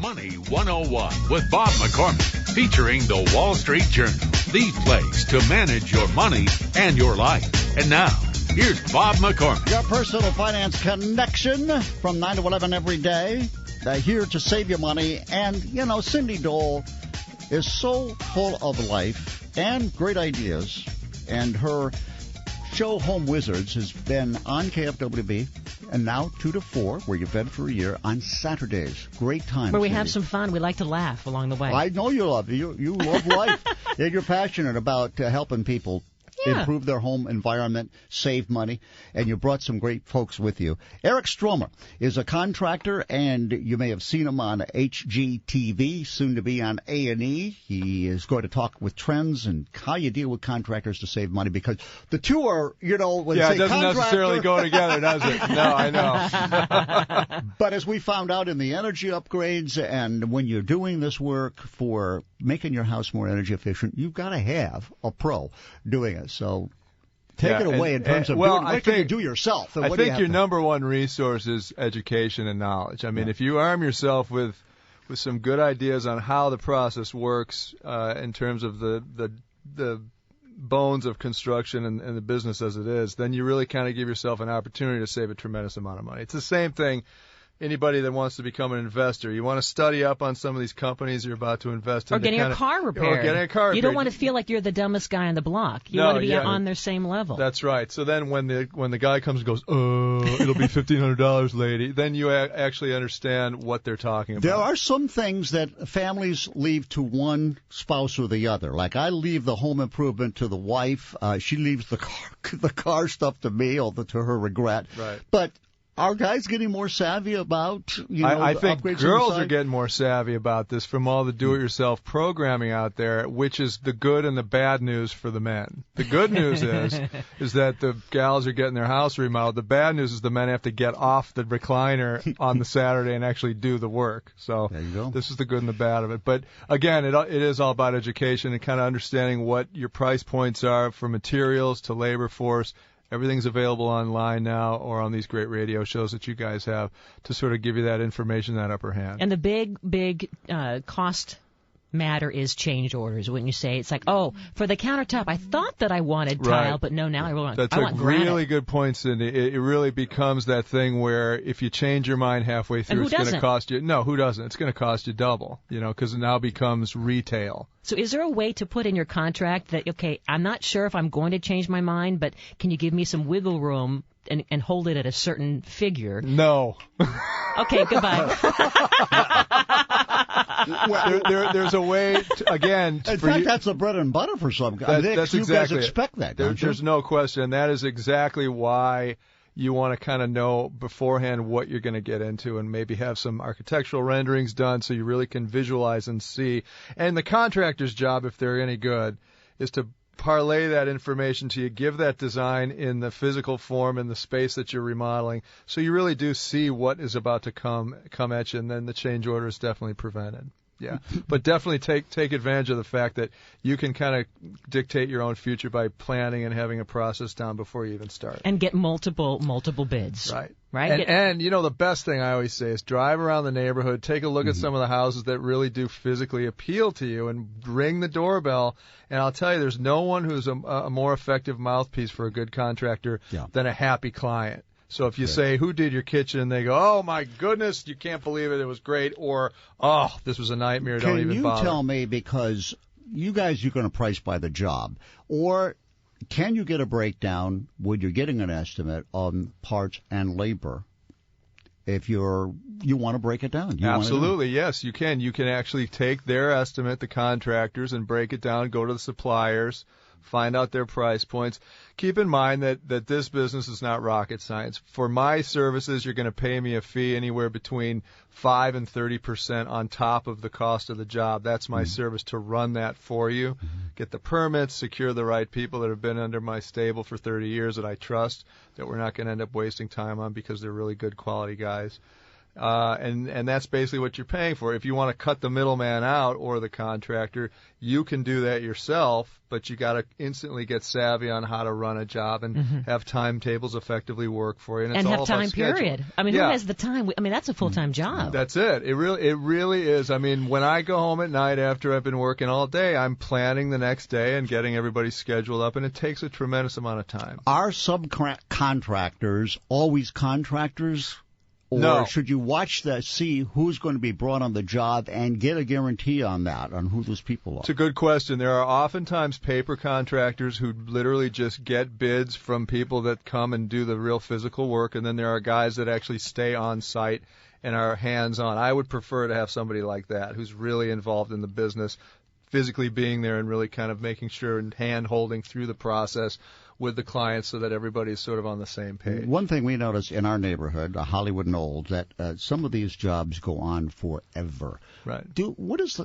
Money 101 with Bob McCormick, featuring the Wall Street Journal, the place to manage your money and your life. And now, here's Bob McCormick. Your personal finance connection from 9 to 11 every day. Here to save you money. And, you know, Cindy Dole is so full of life and great ideas. And her show, Home Wizards, has been on KFWB. And now 2 to 4, where you've been for a year, on Saturdays. Great time. Where we have some fun. We like to laugh along the way. I know you love it. You love life. And you're passionate about helping people improve their home environment, save money, and you brought some great folks with you. Eric Stromer is a contractor, and you may have seen him on HGTV, soon to be on A&E. He is going to talk with trends and how you deal with contractors to save money, because the two are, you know, when it say doesn't necessarily go together, does it? No, I know. But as we found out in the energy upgrades, and when you're doing this work for making your house more energy efficient, you've got to have a pro doing it. So take it away in terms of doing what can you do yourself. I think your number one resource is education and knowledge. I mean, if you arm yourself with some good ideas on how the process works in terms of the bones of construction and the business as it is, then you really kind of give yourself an opportunity to save a tremendous amount of money. It's the same thing. Anybody that wants to become an investor, you want to study up on some of these companies you're about to invest in. Or getting a car repaired. You don't want to feel like you're the dumbest guy on the block. You want to be on their same level. That's right. So then when the guy comes and goes, it'll be $1,500, lady, then you actually understand what they're talking about. There are some things that families leave to one spouse or the other. Like I leave the home improvement to the wife. She leaves the car stuff to me, to her regret. Right. But are guys getting more savvy about, I think girls are getting more savvy about this from all the do-it-yourself programming out there, which is the good and the bad news for the men. The good news is that the gals are getting their house remodeled. The bad news is the men have to get off the recliner on the Saturday and actually do the work. So there you go. This is the good and the bad of it. But again, it is all about education and kind of understanding what your price points are for materials to labor force. Everything's available online now or on these great radio shows that you guys have to sort of give you that information, that upper hand. And the big cost matter is change orders. When you say it's like, for the countertop, I thought that I wanted tile, but no, now I want granite. That's a really good point, Cindy. It really becomes that thing where if you change your mind halfway through, it's going to cost you. No, who doesn't? It's going to cost you double, because it now becomes retail. So is there a way to put in your contract that, okay, I'm not sure if I'm going to change my mind, but can you give me some wiggle room and hold it at a certain figure? No. Okay, goodbye. There's a way, again. In fact, that's the bread and butter for some guys. That's you exactly guys expect that, don't you? There's no question. That is exactly why you want to kind of know beforehand what you're going to get into and maybe have some architectural renderings done so you really can visualize and see. And the contractor's job, if they're any good, is to parlay that information to you, give that design in the physical form in the space that you're remodeling, so you really do see what is about to come at you, and then the change order is definitely prevented. Yeah, but definitely take advantage of the fact that you can kind of dictate your own future by planning and having a process down before you even start. And get multiple bids. Right. And the best thing I always say is drive around the neighborhood, take a look at some of the houses that really do physically appeal to you, and ring the doorbell. And I'll tell you, there's no one who's a more effective mouthpiece for a good contractor than a happy client. So if you say, who did your kitchen? They go, oh, my goodness, you can't believe it. It was great. Or, oh, this was a nightmare. Don't even bother. Can you tell me, because you guys, you're going to price by the job, or can you get a breakdown when you're getting an estimate on parts and labor if you want to break it down? Absolutely, yes, you can. You can actually take their estimate, the contractors, and break it down, go to the suppliers, find out their price points. Keep in mind that this business is not rocket science. For my services, you're going to pay me a fee anywhere between 5 and 30% on top of the cost of the job. That's my service, to run that for you, get the permits, secure the right people that have been under my stable for 30 years that I trust, that we're not going to end up wasting time on because they're really good quality guys. And that's basically what you're paying for. If you want to cut the middleman out or the contractor, you can do that yourself, but you got to instantly get savvy on how to run a job and have timetables effectively work for you. And it's all have time about schedule. period. I mean, who has the time? I mean, that's a full-time job. That's it. It really is. I mean, when I go home at night after I've been working all day, I'm planning the next day and getting everybody scheduled up, and it takes a tremendous amount of time. Are subcontractors always contractors? Or no. Should you watch that, see who's going to be brought on the job and get a guarantee on that, on who those people are? It's a good question. There are oftentimes paper contractors who literally just get bids from people that come and do the real physical work, and then there are guys that actually stay on site and are hands-on. I would prefer to have somebody like that who's really involved in the business, physically being there and really kind of making sure and hand-holding through the process with the clients so that everybody's sort of on the same page. One thing we notice in our neighborhood, Hollywood Knowles, that some of these jobs go on forever. Right.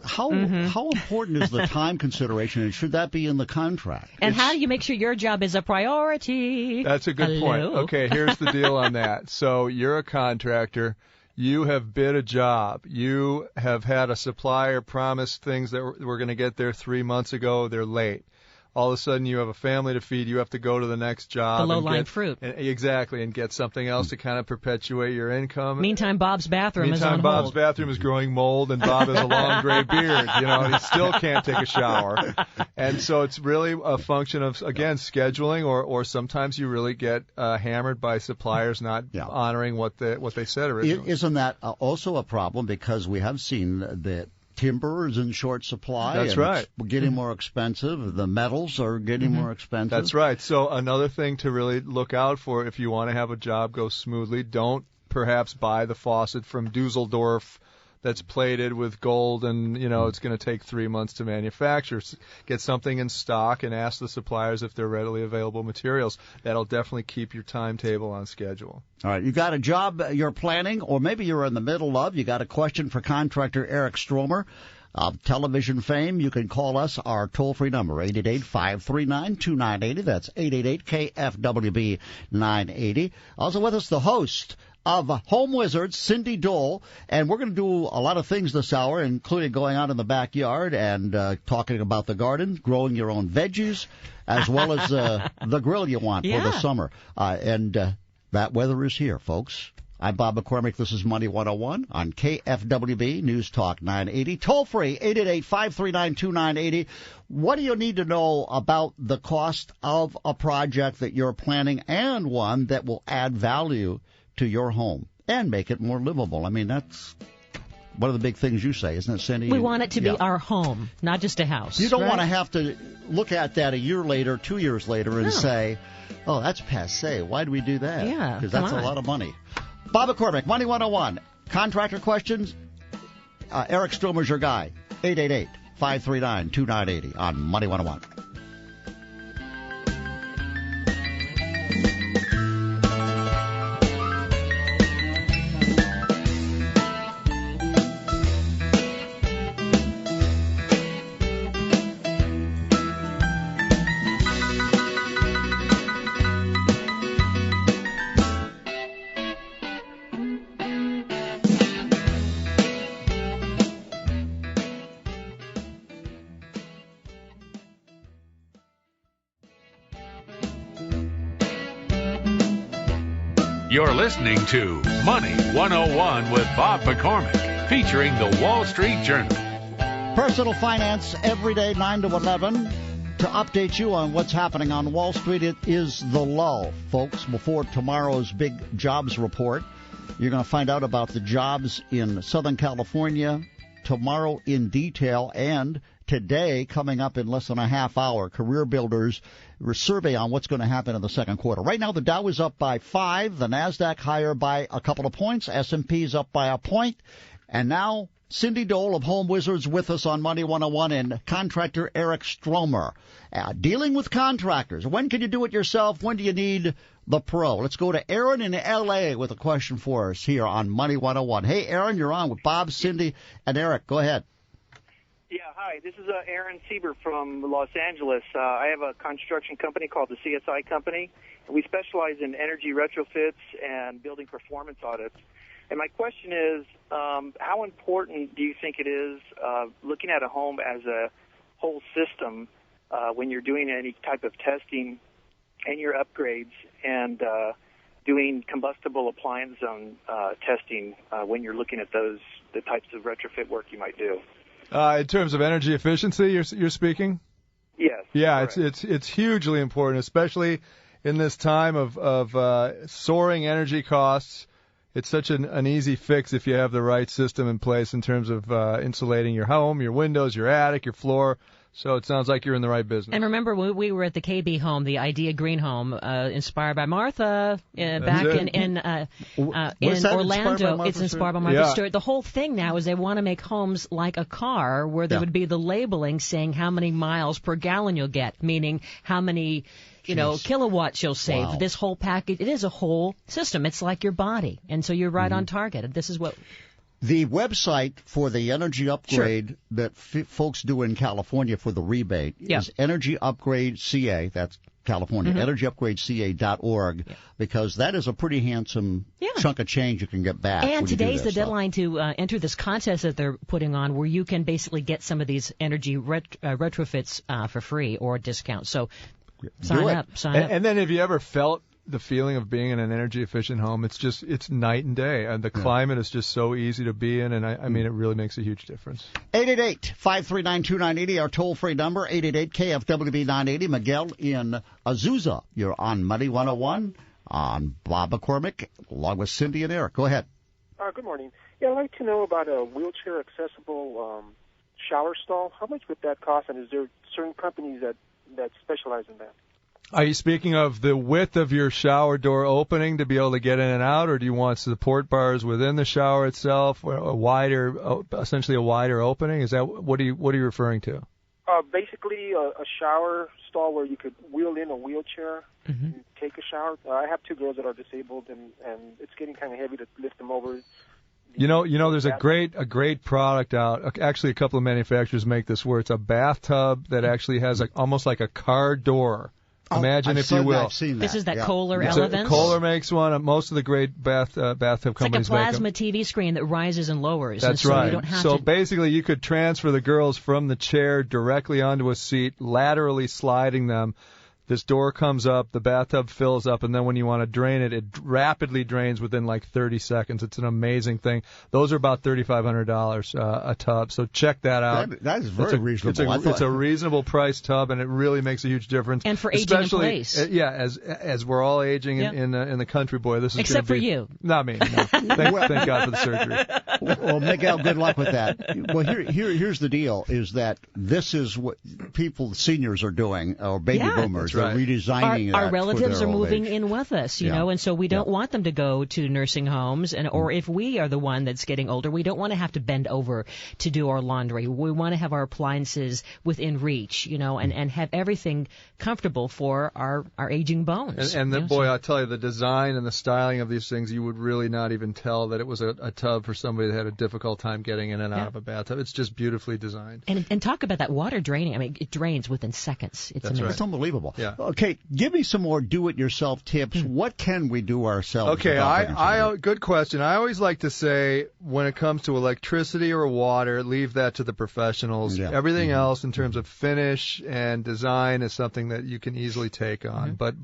How important is the time consideration, and should that be in the contract? And how do you make sure your job is a priority? That's a good point. Okay, here's the deal on that. So you're a contractor. You have bid a job. You have had a supplier promise things that were going to get there 3 months ago. They're late. All of a sudden, you have a family to feed. You have to go to the next job. The low-lying fruit. Exactly, and get something else to kind of perpetuate your income. Meantime, Bob's bathroom is on hold. Bob's bathroom is growing mold, and Bob has a long gray beard, and he still can't take a shower. And so it's really a function of, again, scheduling, or sometimes you really get hammered by suppliers not honoring what they said originally. Isn't that also a problem? Because we have seen that timber is in short supply. That's right. It's getting more expensive. The metals are getting more expensive. That's right. So another thing to really look out for if you want to have a job go smoothly, don't perhaps buy the faucet from Dusseldorf that's plated with gold and, it's going to take 3 months to manufacture. Get something in stock and ask the suppliers if they're readily available materials. That'll definitely keep your timetable on schedule. All right, you got a job you're planning, or maybe you're in the middle of. You got a question for contractor Eric Stromer of television fame. You can call us. Our toll-free number, 888-539-2980. That's 888-KFWB 980. Also with us, the host of Home Wizards, Cindy Dole, and we're going to do a lot of things this hour, including going out in the backyard and talking about the garden, growing your own veggies, as well as the grill you want for the summer. And that weather is here, folks. I'm Bob McCormick. This is Money 101 on KFWB News Talk 980. Toll free, 888-539-2980. What do you need to know about the cost of a project that you're planning and one that will add value to your home and make it more livable? I mean, that's one of the big things you say, isn't it, Cindy? We want it to be our home, not just a house. You don't want to have to look at that a year later, 2 years later, and say, oh, that's passé. Why do we do that? Yeah, because that's a lot of money. Bob McCormick, Money 101. Contractor questions? Eric Stromer's your guy. 888-539-2980 on Money 101. You're listening to Money 101 with Bob McCormick, featuring the Wall Street Journal. Personal finance every day, 9 to 11. To update you on what's happening on Wall Street, it is the lull, folks, before tomorrow's big jobs report. You're going to find out about the jobs in Southern California tomorrow in detail, and today, coming up in less than a half hour, Career Builders survey on what's going to happen in the second quarter. Right now, the Dow is up by 5, the NASDAQ higher by a couple of points, S&P is up by a point, and now Cindy Dole of Home Wizards with us on Money 101 and contractor Eric Stromer. Dealing with contractors. When can you do it yourself? When do you need the pro? Let's go to Aaron in L.A. with a question for us here on Money 101. Hey, Aaron, you're on with Bob, Cindy, and Eric. Go ahead. Yeah, hi. This is Aaron Sieber from Los Angeles. I have a construction company called the CSI Company, and we specialize in energy retrofits and building performance audits. And my question is, how important do you think it is looking at a home as a whole system when you're doing any type of testing and your upgrades and doing combustible appliance zone testing when you're looking at the types of retrofit work you might do? In terms of energy efficiency, you're speaking? Yes. Yeah, correct. it's hugely important, especially in this time of soaring energy costs. It's such an easy fix if you have the right system in place in terms of insulating your home, your windows, your attic, your floor. So it sounds like you're in the right business. And remember, we were at the KB home, the Idea Green home, inspired by Martha, back in Orlando. It's inspired by Martha Stewart. The whole thing now is they want to make homes like a car, where there would be the labeling saying how many miles per gallon you'll get, meaning how many kilowatts you'll save. Wow. This whole package, it is a whole system. It's like your body. And so you're right on target. This is what... The website for the energy upgrade that folks do in California for the rebate is Energy Upgrade CA. That's California. EnergyUpgradeCA.org, because that is a pretty handsome chunk of change you can get back. And today's the deadline to enter this contest that they're putting on, where you can basically get some of these energy retrofits for free or a discount. So sign up. And then have you ever felt the feeling of being in an energy efficient home? It's night and day, and the climate is just so easy to be in, and I mean, it really makes a huge difference. 888-539-2980, our toll-free number, 888-KFWB 980. Miguel in Azusa, you're on Money 101 on Bob McCormick, along with Cindy and Eric. Go ahead. Good morning. Yeah, I'd like to know about a wheelchair accessible shower stall. How much would that cost, and is there certain companies that specialize in that? Are you speaking of the width of your shower door opening to be able to get in and out, or do you want support bars within the shower itself, or essentially a wider opening? Is that what are you referring to? Basically, a shower stall where you could wheel in a wheelchair and take a shower. I have two girls that are disabled, and it's getting kind of heavy to lift them over. You know, there's a great product out. Actually, a couple of manufacturers make this, where it's a bathtub that actually has almost like a car door. Imagine, if you will. I've seen that. This is that Kohler Elevance. Kohler makes one. Most of the great bathtub companies make them. It's like a plasma TV screen that rises and lowers. That's right. You don't have basically, you could transfer the girls from the chair directly onto a seat, laterally sliding them. This door comes up, the bathtub fills up, and then when you want to drain it, it rapidly drains within like 30 seconds. It's an amazing thing. Those are about $3,500 a tub, so check that out. That is very reasonable. It's a reasonable price tub, and it really makes a huge difference. And for aging in place. As we're all aging in the country, boy, this is except for you. Not me. No. Thank God for the surgery. Well, Miguel, good luck with that. Well, here's the deal: is that this is what seniors are doing, or baby boomers. They're redesigning our relatives are moving age. in with us, you know, and so we don't want them to go to nursing homes, or if we are the one that's getting older, we don't want to have to bend over to do our laundry. We want to have our appliances within reach, you know, and have everything comfortable for our aging bones. And I'll tell you, the design and the styling of these things, you would really not even tell that it was a tub for somebody that had a difficult time getting in and out of a bathtub. It's just beautifully designed. And talk about that water draining. I mean, it drains within seconds. It's amazing. Right. It's unbelievable. Yeah. Okay, give me some more do-it-yourself tips. What can we do ourselves? Okay, good question. I always like to say, when it comes to electricity or water, leave that to the professionals. Yeah. Everything else in terms of finish and design is something that you can easily take on. But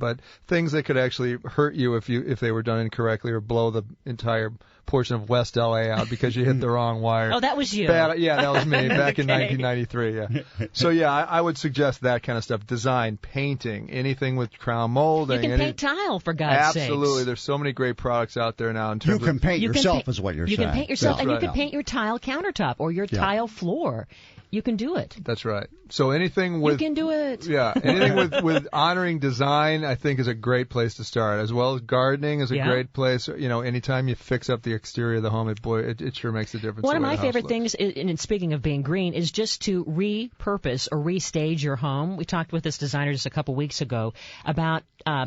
things that could actually hurt you if they were done incorrectly, or blow the entire portion of West LA out because you hit the wrong wire. Oh, that was you. That was me back in 1993. Yeah. So I would suggest that kind of stuff. Design, painting, anything with crown molding. You can paint tile, for God's sake. Absolutely. There's so many great products out there now. You can paint yourself, is what you're saying. You can paint yourself, and right. you can paint your tile countertop or your tile floor. You can do it. That's right. So anything with... You can do it. Yeah. Anything with honoring design, I think, is a great place to start. As well as gardening is a great place. You know, anytime you fix up the exterior of the home, it sure makes a difference. One of my favorite things, and speaking of being green, is just to repurpose or restage your home. We talked with this designer just a couple weeks ago about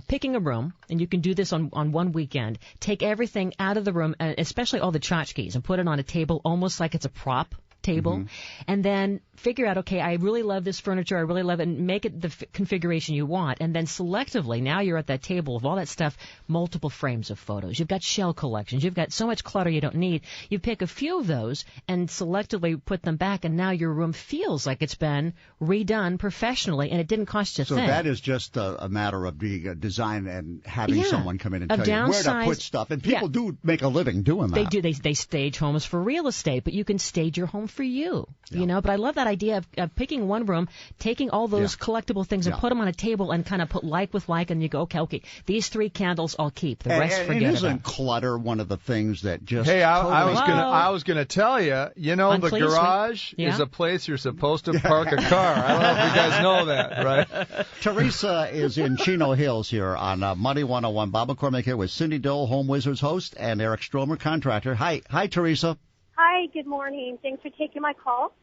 picking a room, and you can do this on one weekend. Take everything out of the room, especially all the tchotchkes, and put it on a table almost like it's a prop. table, and then figure out, okay, I really love this furniture, I really love it, and make it the configuration you want. And then selectively, now you're at that table of all that stuff, multiple frames of photos. You've got shell collections. You've got so much clutter you don't need. You pick a few of those and selectively put them back, and now your room feels like it's been redone professionally, and it didn't cost you a thing. So that is just a matter of being designed and having someone come in and tell you where to put stuff. And people do make a living doing that. They do. They stage homes for real estate, but you can stage your home for you. You know, but I love that idea of picking one room, taking all those collectible things and put them on a table and kind of put like with like, and you go, okay, these 3 candles I'll keep. The rest forget about. Isn't clutter one of the things that just... Hey, I was gonna tell you, the garage is a place you're supposed to park a car. I don't know if you guys know that, right? Teresa is in Chino Hills here on Money 101. Bob McCormick here with Cindy Dole, Home Wizards host, and Eric Stromer, contractor. Hi, Teresa. Hi, good morning. Thanks for taking my call.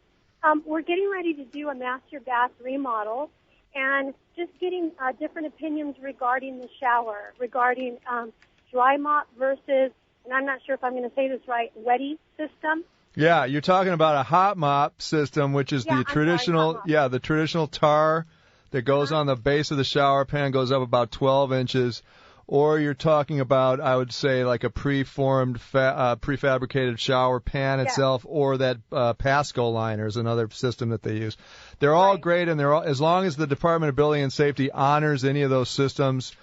We're getting ready to do a master bath remodel, and just getting different opinions regarding the shower, regarding dry mop versus, and I'm not sure if I'm going to say this right, wetty system. Yeah, you're talking about a hot mop system, which is the traditional tar that goes on the base of the shower pan, goes up about 12 inches. Or you're talking about, I would say, like a preformed, prefabricated shower pan itself, or that Pasco liner is another system that they use. They're all great, and as long as the Department of Building and Safety honors any of those systems,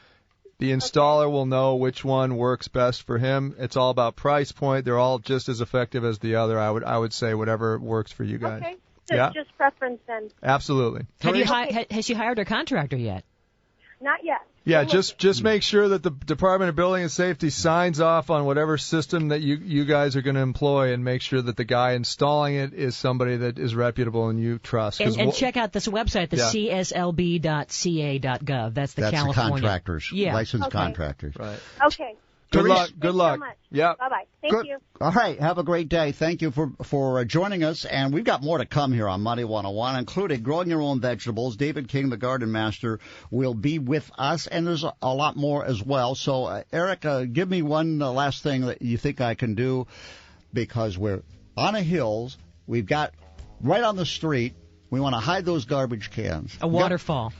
the installer will know which one works best for him. It's all about price point. They're all just as effective as the other. I would say whatever works for you guys. Okay, so it's just preference then. Absolutely. Has she hired her contractor yet? Not yet. Yeah, just make sure that the Department of Building and Safety signs off on whatever system that you guys are going to employ, and make sure that the guy installing it is somebody that is reputable and you trust. And check out this website, the cslb.ca.gov. That's California. The contractors, licensed contractors. Right. Okay. Good luck. Thanks so much. Yeah. Bye-bye. Thank you. All right. Have a great day. Thank you for joining us. And we've got more to come here on Money 101, including growing your own vegetables. David King, the garden master, will be with us. And there's a lot more as well. So, Eric, give me one last thing that you think I can do, because we're on a hills. We've got right on the street. We want to hide those garbage cans. A waterfall.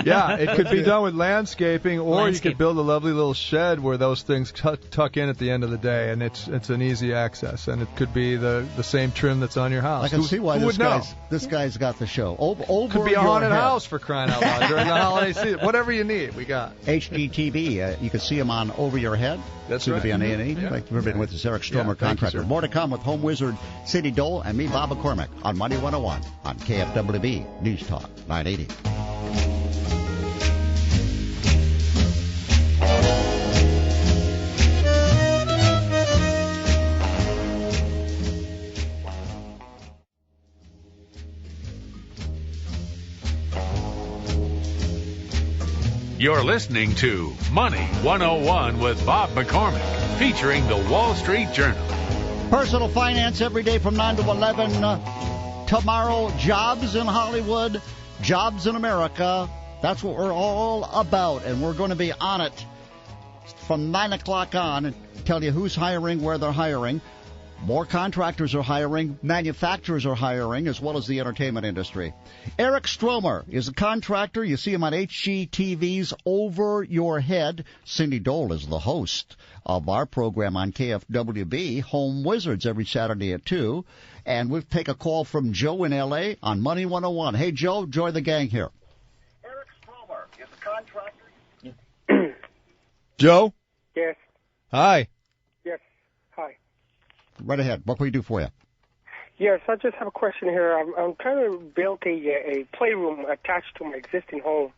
Yeah, it could be done with landscaping, or you could build a lovely little shed where those things tuck in at the end of the day, and it's an easy access, and it could be the same trim that's on your house. I can see why this guy's got the show. Over could be a haunted house, for crying out loud, during the holiday season. Whatever you need, we got. HGTV, you can see them on Over Your Head. That's soon right. to be on A&E. Thank you for being with us, Eric Stromer, contractor. More to come with Home Wizard Cindy Dole and me, Bob McCormick, on Money 101 on KFWB News Talk 980. You're listening to Money 101 with Bob McCormick, featuring the Wall Street Journal. Personal finance every day from 9 to 11. Tomorrow, jobs in Hollywood, jobs in America. That's what we're all about, and we're going to be on it from 9 o'clock on and tell you who's hiring, where they're hiring. More contractors are hiring, manufacturers are hiring, as well as the entertainment industry. Eric Stromer is a contractor. You see him on HGTV's Over Your Head. Cindy Dole is the host of our program on KFWB, Home Wizards, every Saturday at 2. And we'll take a call from Joe in L.A. on Money 101. Hey, Joe, join the gang here. Eric Stromer is a contractor. Joe? Yes. Hi. Yes. Hi. Right ahead. What can we do for you? Yes, I just have a question here. I'm trying to build a playroom attached to my existing home,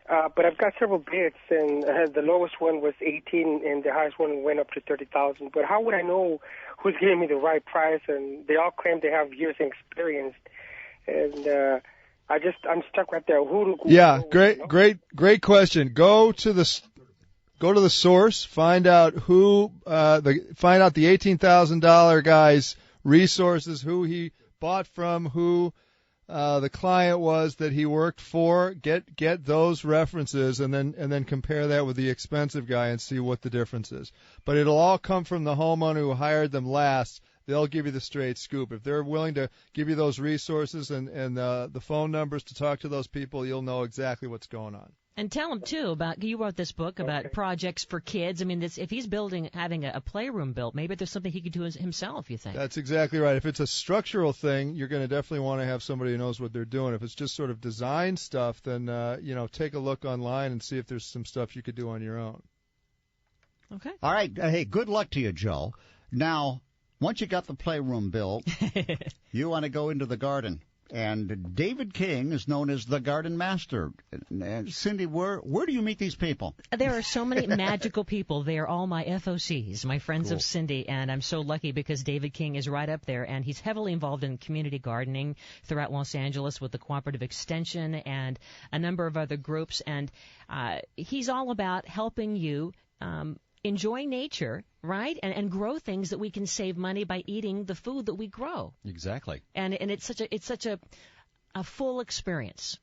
but I've got several bids, and the lowest one was $18,000, and the highest one went up to $30,000. But how would I know who's giving me the right price? And they all claim they have years of experience, and I'm stuck right there. Great question. Go to the source, find out the $18,000 guy's resources, who he bought from, who the client was that he worked for. Get those references, and then compare that with the expensive guy and see what the difference is. But it'll all come from the homeowner who hired them last. they'll give you the straight scoop. If they're willing to give you those resources and the phone numbers to talk to those people, you'll know exactly what's going on. And tell him, too, about, you wrote this book about projects for kids. I mean, if he's having a playroom built, maybe there's something he could do himself, you think? That's exactly right. If it's a structural thing, you're going to definitely want to have somebody who knows what they're doing. If it's just sort of design stuff, then, take a look online and see if there's some stuff you could do on your own. Okay. All right. Hey, good luck to you, Joe. Now, once you got the playroom built, you want to go into the garden. And David King is known as the Garden Master. And Cindy, where do you meet these people? There are so many magical people. They are all my FOCs, my friends of Cindy, and I'm so lucky because David King is right up there, and he's heavily involved in community gardening throughout Los Angeles with the Cooperative Extension and a number of other groups, and he's all about helping you enjoy nature, right, and grow things that we can save money by eating the food that we grow. Exactly. And it's such a full experience.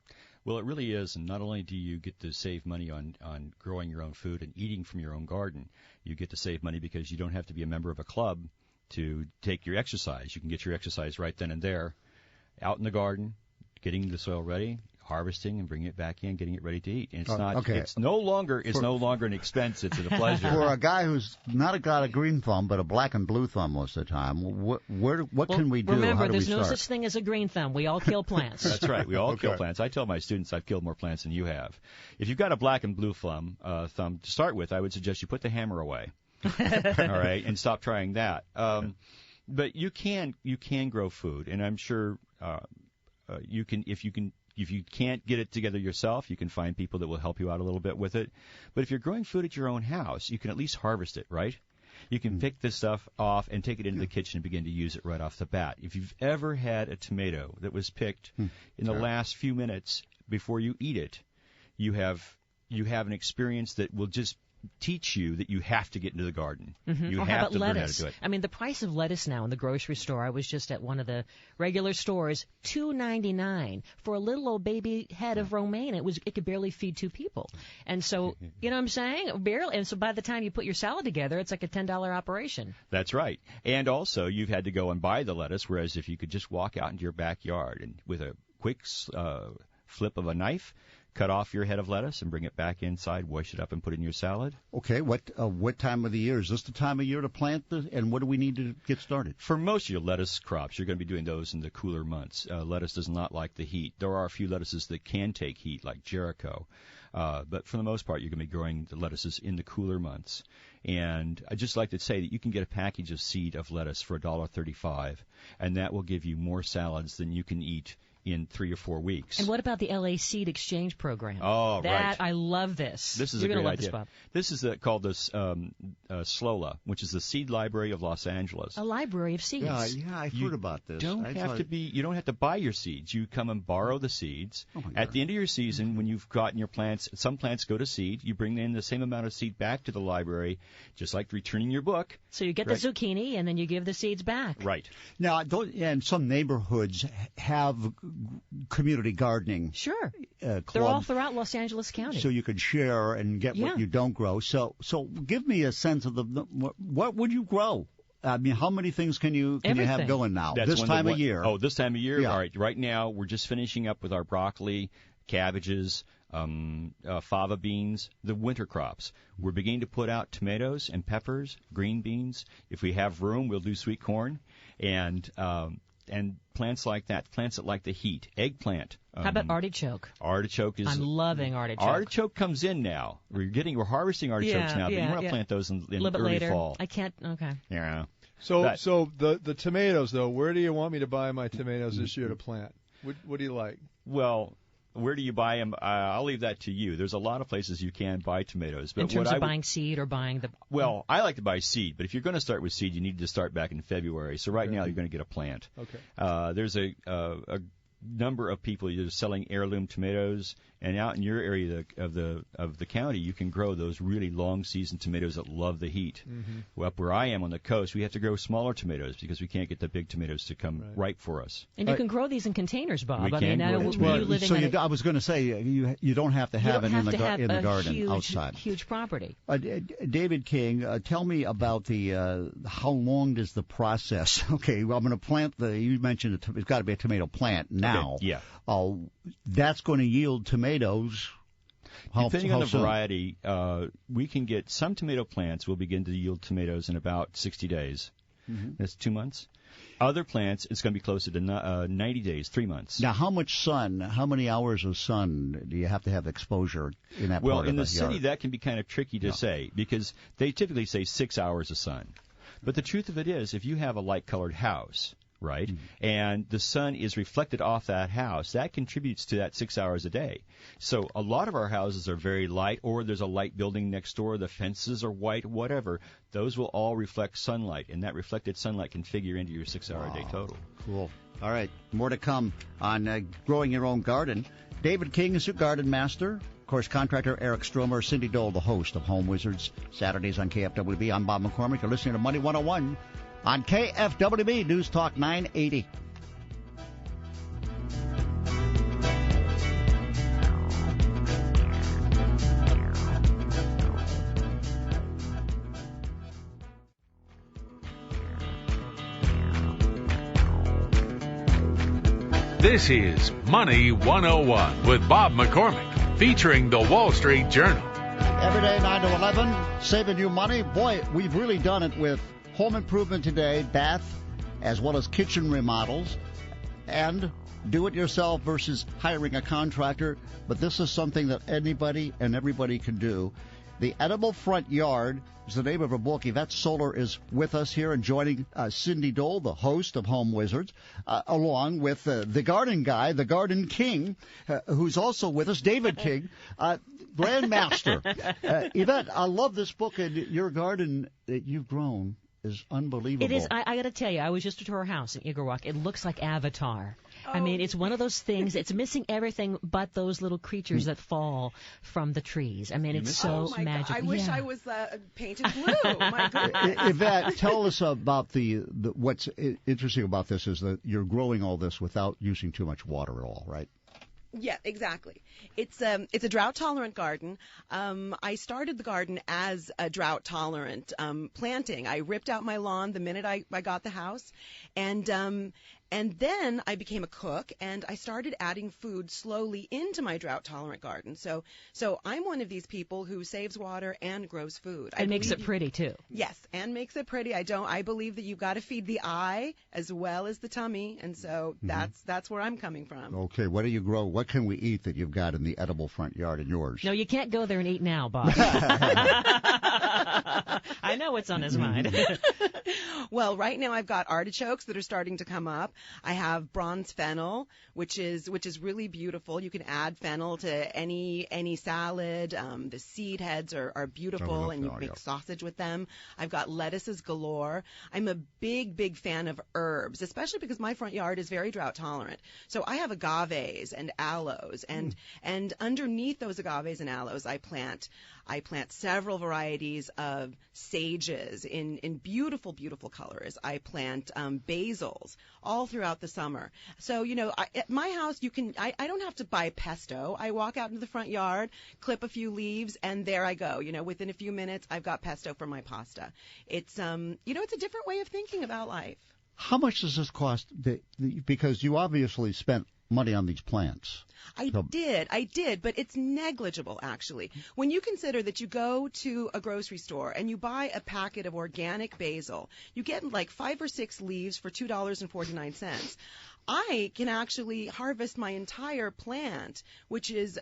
Well, it really is, and not only do you get to save money on growing your own food and eating from your own garden, you get to save money because you don't have to be a member of a club to take your exercise. You can get your exercise right then and there, out in the garden, getting the soil ready, harvesting and bringing it back in, getting it ready to eat. And it's no longer an expense, it's a pleasure. For a guy who's not got a green thumb, but a black and blue thumb most of the time, what can we do? Remember, How do there's we no start? such thing as a green thumb. We all kill plants. That's right. We all kill plants. I tell my students I've killed more plants than you have. If you've got a black and blue thumb to start with, I would suggest you put the hammer away. All right, and stop trying that. But you can grow food, and I'm sure you can if you can't get it together yourself, you can find people that will help you out a little bit with it. But if you're growing food at your own house, you can at least harvest it, right? You can pick this stuff off and take it into the kitchen and begin to use it right off the bat. If you've ever had a tomato that was picked in the last few minutes before you eat it, you have an experience that will just teach you that you have to get into the garden. You have to learn how to do it. I mean, the price of lettuce now in the grocery store, I was just at one of the regular stores, $2.99 for a little old baby head of romaine. It could barely feed two people. And so, you know what I'm saying? Barely. And so by the time you put your salad together, it's like a $10 operation. That's right. And also, you've had to go and buy the lettuce, whereas if you could just walk out into your backyard and with a quick flip of a knife, cut off your head of lettuce and bring it back inside, wash it up, and put it in your salad. Okay, what time of the year? Is this the time of year to plant this, and what do we need to get started? For most of your lettuce crops, you're going to be doing those in the cooler months. Lettuce does not like the heat. There are a few lettuces that can take heat, like Jericho. But for the most part, you're going to be growing the lettuces in the cooler months. And I'd just like to say that you can get a package of seed of lettuce for $1.35, and that will give you more salads than you can eat in 3 or 4 weeks. And what about the LA Seed Exchange Program? Oh, right. I love this. This is You're a great love idea. This, Bob. This is called the SLOLA, which is the Seed Library of Los Angeles. A library of seeds. Yeah, I've heard about this. You don't have to buy your seeds. You come and borrow the seeds. At the end of your season, when you've gotten your plants, some plants go to seed. You bring in the same amount of seed back to the library, just like returning your book. So you get the zucchini, and then you give the seeds back. Right. Now, and some neighborhoods have community gardening. Sure. They're all throughout Los Angeles County. So you can share and get what you don't grow. So give me a sense of what would you grow? I mean, how many things can you have going now? This time of year. Oh, this time of year? Yeah. All right. Right now, we're just finishing up with our broccoli, cabbages, fava beans, the winter crops. We're beginning to put out tomatoes and peppers, green beans. If we have room, we'll do sweet corn. And plants like that, plants that like the heat. Eggplant. How about artichoke? Artichoke is. I'm loving artichoke. Artichoke comes in now. We're harvesting artichokes now, but you want to plant those in early fall. I can't. Okay. Yeah. So the tomatoes though, where do you want me to buy my tomatoes this year to plant? What do you like? Well, where do you buy them? I'll leave that to you. There's a lot of places you can buy tomatoes. But in terms of buying seed or buying the... Well, I like to buy seed, but if you're going to start with seed, you need to start back in February. So right now you're going to get a plant. Okay. There's a number of people that are selling heirloom tomatoes, and out in your area of the county, you can grow those really long season tomatoes that love the heat. Well, up where I am on the coast, we have to grow smaller tomatoes because we can't get the big tomatoes to come ripe for us. And you can grow these in containers, Bob. We can grow them. I was going to say you don't have to have it in the garden outside. Huge property. David King, tell me about the how long does the process? Okay, well, I'm going to plant you mentioned it's got to be a tomato plant now. Okay, yeah. That's going to yield tomatoes. Depending on the variety, we can get some tomato plants will begin to yield tomatoes in about 60 days. That's 2 months. Other plants, it's going to be closer to 90 days, 3 months. Now, how much sun, how many hours of sun do you have to have exposure in that part of the yard? Well, in the city, that can be kind of tricky to say because they typically say 6 hours of sun. But the truth of it is, if you have a light-colored house, right, and the sun is reflected off that house, that contributes to that 6 hours a day. So a lot of our houses are very light, or there's a light building next door, the fences are white, whatever. Those will all reflect sunlight, and that reflected sunlight can figure into your 6 hour a day total. Cool. All right, more to come on growing your own garden. David King is your garden master. Of course, contractor Eric Stromer, Cindy Dole, the host of Home Wizards, Saturdays on KFWB. I'm Bob McCormick. You're listening to Money 101 on KFWB News Talk 980. This is Money 101 with Bob McCormick, featuring the Wall Street Journal. Every day, 9 to 11, saving you money. Boy, we've really done it with home improvement today, bath, as well as kitchen remodels, and do-it-yourself versus hiring a contractor. But this is something that anybody and everybody can do. The Edible Front Yard is the name of her book. Ivette Solare is with us here and joining Cindy Dole, the host of Home Wizards, along with the garden guy, the garden king, who's also with us, David King, grandmaster. Ivette, I love this book, and your garden that you've grown is unbelievable. It is. I got to tell you, I was just at her house in Eagle It looks like Avatar. I mean, it's one of those things. It's missing everything but those little creatures that fall from the trees. I mean, it's so magical. I wish I was painted blue. My goodness. Yvette, tell us about what's interesting about this is that you're growing all this without using too much water at all, right? Yeah, exactly. It's a drought-tolerant garden. I started the garden as a drought-tolerant planting. I ripped out my lawn the minute I got the house, and then I became a cook, and I started adding food slowly into my drought-tolerant garden. So I'm one of these people who saves water and grows food. And makes it pretty, too. Yes, and makes it pretty. I believe that you've got to feed the eye as well as the tummy, and so that's where I'm coming from. Okay, what do you grow? What can we eat that you've got in the Edible Front Yard in yours? No, you can't go there and eat now, Bob. I know what's on his mind. Well, right now I've got artichokes that are starting to come up. I have bronze fennel, which is really beautiful. You can add fennel to any salad. The seed heads are beautiful, and you can make sausage with them. I've got lettuces galore. I'm a big fan of herbs, especially because my front yard is very drought tolerant. So I have agaves and aloes, and underneath those agaves and aloes, I plant several varieties of sages in beautiful colors. I plant basils all throughout the summer. So, at my house, I don't have to buy pesto. I walk out into the front yard, clip a few leaves, and there I go. Within a few minutes, I've got pesto for my pasta. It's, it's a different way of thinking about life. How much does this cost? Because you obviously spent money on these plants. I did, but it's negligible, actually. When you consider that you go to a grocery store and you buy a packet of organic basil, you get like 5 or 6 leaves for $2.49. I can actually harvest my entire plant, which is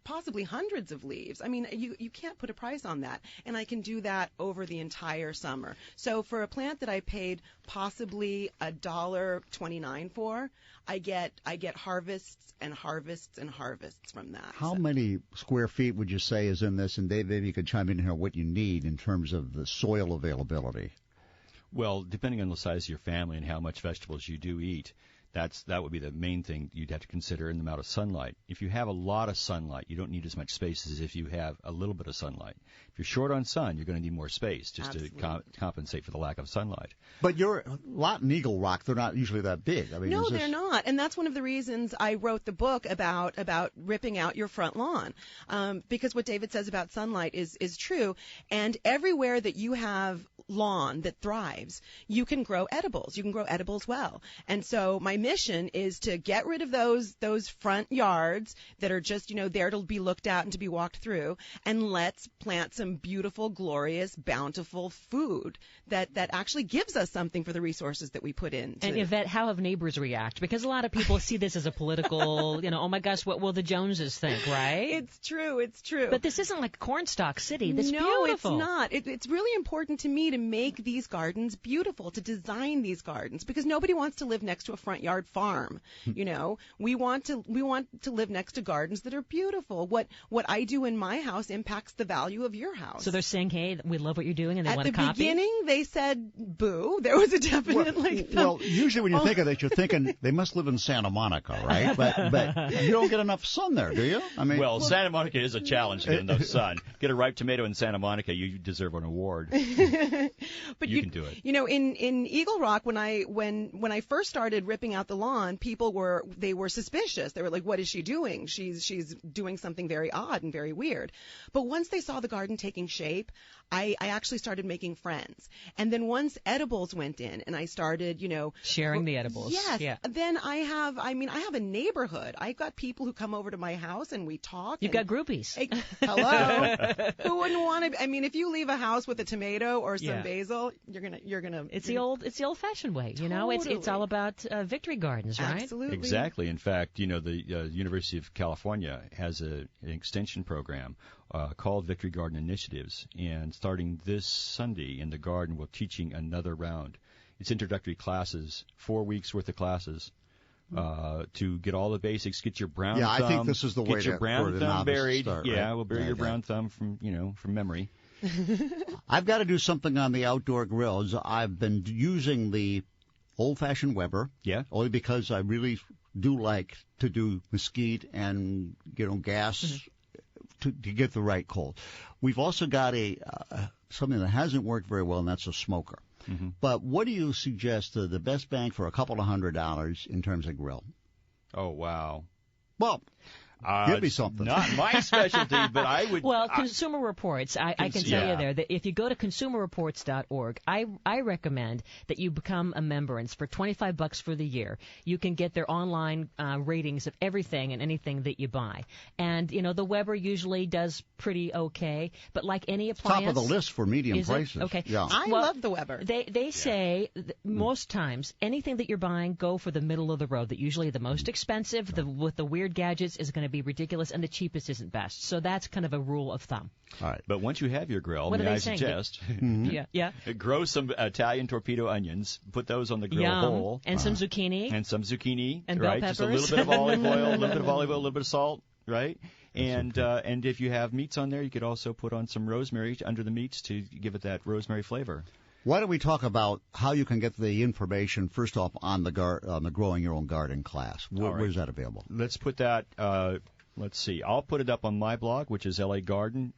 possibly hundreds of leaves. I mean, you can't put a price on that, and I can do that over the entire summer. So for a plant that I paid possibly $1.29 for, I get harvests and harvests and harvests from that. How many square feet would you say is in this? And Dave, maybe you could chime in here what you need in terms of the soil availability. Well, depending on the size of your family and how much vegetables you do eat, That would be the main thing you'd have to consider in the amount of sunlight. If you have a lot of sunlight, you don't need as much space as if you have a little bit of sunlight. If you're short on sun, you're going to need more space just to compensate for the lack of sunlight. But your lot in Eagle Rock, they're not usually that big. I mean, no, they're not. And that's one of the reasons I wrote the book about ripping out your front lawn. Because what David says about sunlight is true. And everywhere that you have lawn that thrives, you can grow edibles. You can grow edibles well. And so my mission is to get rid of those front yards that are just, there to be looked at and to be walked through, and let's plant some beautiful, glorious, bountiful food that actually gives us something for the resources that we put in. And Yvette, how have neighbors react? Because a lot of people see this as a political, oh my gosh, what will the Joneses think, right? It's true. But this isn't like Cornstalk City. That's beautiful. It's not. It's really important to me to make these gardens beautiful, to design these gardens, because nobody wants to live next to a front yard farm. We want to live next to gardens that are beautiful. What I do in my house impacts the value of your house. So they're saying, hey, we love what you're doing, and they want to copy? At the beginning, they said boo. There was a definite Well, usually when you think of this, you're thinking they must live in Santa Monica, right? But you don't get enough sun there, do you? I mean, well, Santa Monica is a challenge to get enough sun. Get a ripe tomato in Santa Monica, you deserve an award. But you can do it. In Eagle Rock, when I first started ripping out the lawn, people were suspicious. They were like, "What is she doing? She's doing something very odd and very weird." But once they saw the garden taking shape, I actually started making friends. And then once edibles went in, and I started, sharing the edibles. Yes. Yeah. Then I have a neighborhood. I've got people who come over to my house and we talk. You've got groupies. Hello. Who wouldn't want to? I mean, if you leave a house with a tomato or some basil, you're gonna. It's the old-fashioned way. Totally. It's all about victory gardens, right? Absolutely. Exactly. In fact, the University of California has an extension program called Victory Garden Initiatives, and starting this Sunday in the garden, we're teaching another round. It's introductory classes, 4 weeks worth of classes. To get all the basics, get your brown thumb. I think this is the way get your brown thumb buried. Start, right? We'll bury your brown thumb from memory. I've got to do something on the outdoor grills. I've been using the old-fashioned Weber. Yeah. Only because I really do like to do mesquite and gas to get the right cold. We've also got something that hasn't worked very well, and that's a smoker. Mm-hmm. But what do you suggest the best bang for a couple of $100 in terms of grill? Oh, wow. Well, give me something. Not my specialty, but I would. Well, Consumer Reports, I can tell you there that if you go to consumerreports.org, I recommend that you become a member, and it's for $25 for the year. You can get their online ratings of everything and anything that you buy. And, the Weber usually does pretty okay, but like any appliance. Top of the list for medium prices. Okay. Yeah. I love the Weber. They say most times anything that you're buying, go for the middle of the road. That usually the most expensive, with the weird gadgets, is going to be ridiculous, and the cheapest isn't best. So that's kind of a rule of thumb. All right. But once you have your grill, may I suggest grow some Italian torpedo onions, put those on the grill bowl. And some zucchini. And bell right? peppers. Just a little bit of olive oil, a little bit of salt, right? And if you have meats on there, you could also put on some rosemary under the meats to give it that rosemary flavor. Why don't we talk about how you can get the information, first off, on the Growing Your Own Garden class? Where's that available? Let's put that, let's see. I'll put it up on my blog, which is LA Garden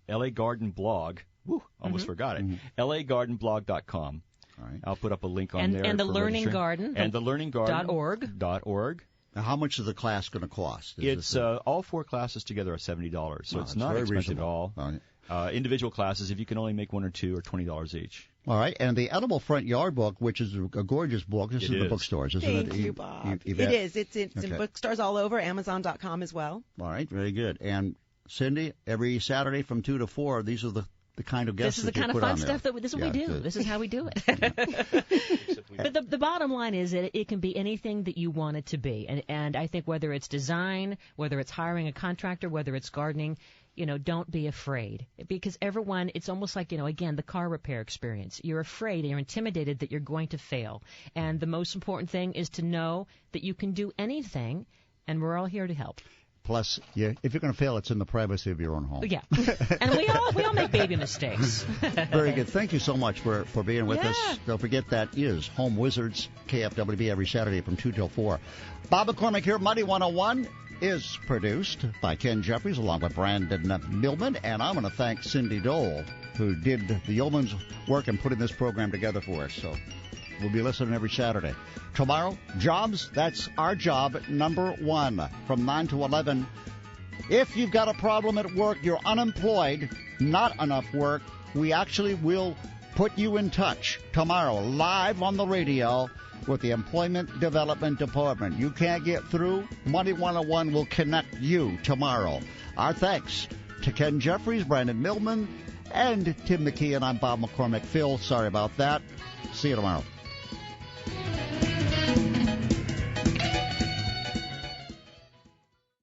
Blog. Woo, almost forgot it. LAGardenblog.com. All right. I'll put up a link on there. And the Learning Garden. And the Learning Garden. .org. Now, how much is the class going to cost? It's all 4 classes together are $70, so it's not expensive at all. Individual classes, if you can only make 1 or 2, are $20 each. All right, and the Edible Front Yard book, which is a gorgeous book. This is the bookstores, isn't it? Thank you, Bob. It is. It's in bookstores all over, Amazon.com as well. All right, very good. And Cindy, every Saturday from 2 to 4, these are the kind of guests that you put on there. This is the kind of fun stuff this is what we do. This is how we do it. But the bottom line is that it can be anything that you want it to be. And I think whether it's design, whether it's hiring a contractor, whether it's gardening, don't be afraid, because everyone, it's almost like, again, the car repair experience. You're afraid, you're intimidated that you're going to fail. And the most important thing is to know that you can do anything, and we're all here to help. Plus, if you're going to fail, it's in the privacy of your own home. Yeah. And we all make baby mistakes. Very good. Thank you so much for being with us. Don't forget that is Home Wizards, KFWB, every Saturday from 2 till 4. Bob McCormick here. Money 101 is produced by Ken Jeffries along with Brandon Millman. And I'm going to thank Cindy Dole, who did the yeoman's work in putting this program together for us. So we'll be listening every Saturday. Tomorrow, jobs, that's our job, number 1, from 9 to 11. If you've got a problem at work, you're unemployed, not enough work, we actually will put you in touch tomorrow, live on the radio with the Employment Development Department. You can't get through? Money 101 will connect you tomorrow. Our thanks to Ken Jeffries, Brandon Millman, and Tim McKee, and I'm Bob McCormick. Phil, sorry about that. See you tomorrow.